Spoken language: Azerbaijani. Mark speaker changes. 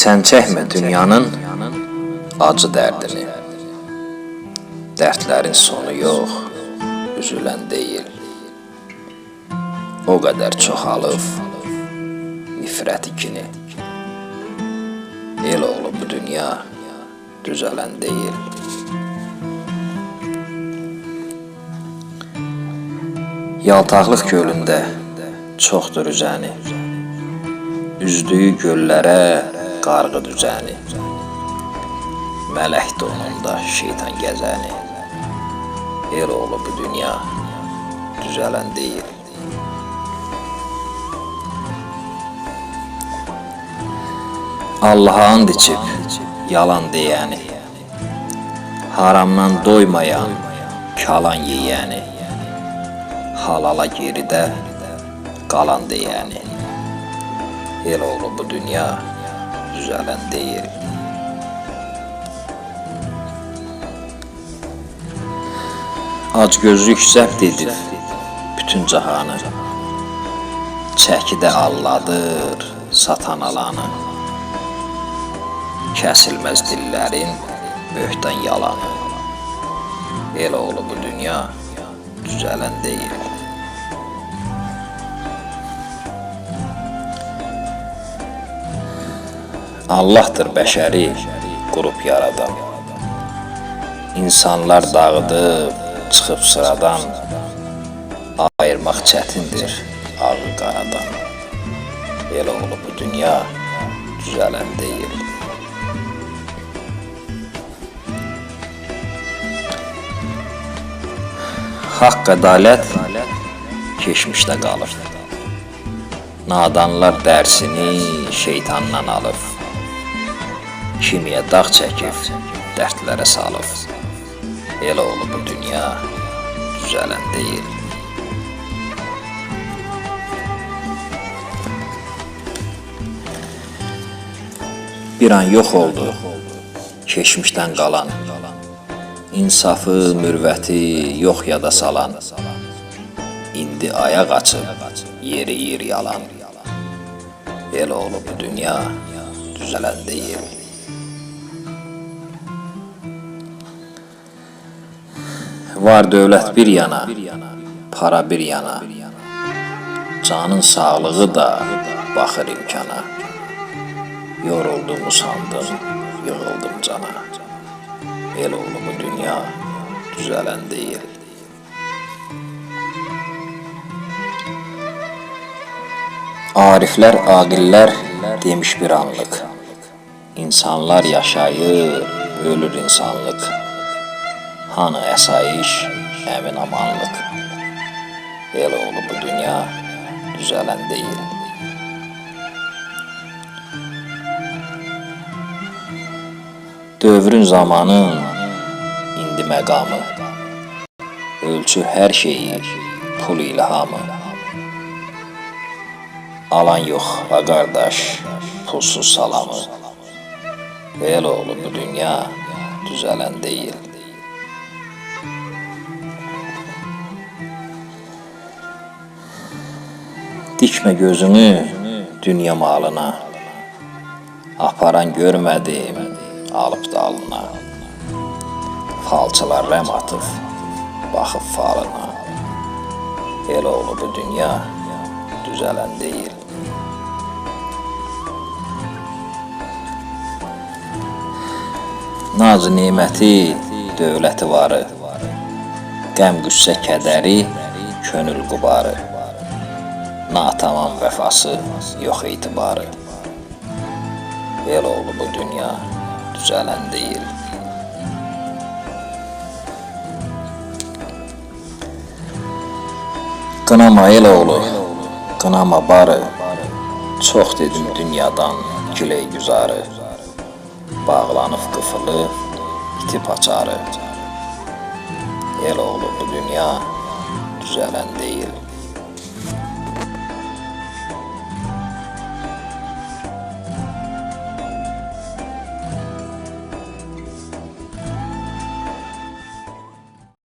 Speaker 1: Sən çəkmə dünyanın acı dərdini. Dərdlərin sonu yox, üzülən deyil. O qədər çoxalıb nifrət ikini. El oğlu bu dünya düzələn deyil. Yaltaqlıq gölündə çoxdur üzəni, üzdüyü göllərə qarğı düzəni. Mələk donunda şeytan gəzəni. El oğlu bu dünya düzələn deyil. Allah'a and içib yalan deyəni, haramdan doymayan kalan yeyəni, halala geridə qalan deyəni. El oğlu bu dünya düzələn deyil. Acgözlük zəbt edib bütün cahanı, çəkidə alladır satan alanı. Kəsilməz dillərin böhtan yalanı. El oğlu bu dünya düzələn deyil. Allah'tır bəşəri qurub yaradan, İnsanlar dağıdıb çıxıb sıradan, ayırmaq çətindir ağı qaradan. El oğlu bu dünya düzələn deyil. Haqq ədalət keçmişdə qalır. Nadanlar dərsini şeytandan alır. Kimiyə dağ çəkib dərdlərə salır. El oğlu bu dünya düzələn deyil. Bir an yox oldu keçmişdən qalan, İnsafı, mürvəti yox yada salan. İndi ayaq açıb yeri yer yalan. El oğlu bu dünya düzələn deyil. Var dövlət bir yana, para bir yana, canın sağlığı da baxır imkana. Yoruldum, usandım, yığıldım cana. El oğlu bu dünya düzələn deyil. Ariflər, aqillər demiş bir anlıq, İnsanlar yaşayır, ölür insanlıq. Hanı əsayiş, əmin amanlıq. El oğlu bu dünya düzələn deyil. Dövrün zamanın indi məqamı, ölçü hər şeyi pul ilhamı. Alan yox ha qardaş, pulsuz salamı. El oğlu bu dünya düzələn deyil. Dikmə gözünü dünya malına, aparan görmədim alıb dalına. Falçılar rəm atıb baxıb falına. El oğlu bu dünya düzələn deyil. Naz neməti, dövləti varı, qəm qüssə kədəri, könül qubarı. Natamam vəfası, yox etibarı. El oğlu bu dünya düzələn deyil. Qınama el oğlu, qınama barı, çox dedim dünyadan güley güzarı. Bağlanıb qıfılı, itib açarı. El oğlu bu dünya düzələn deyil.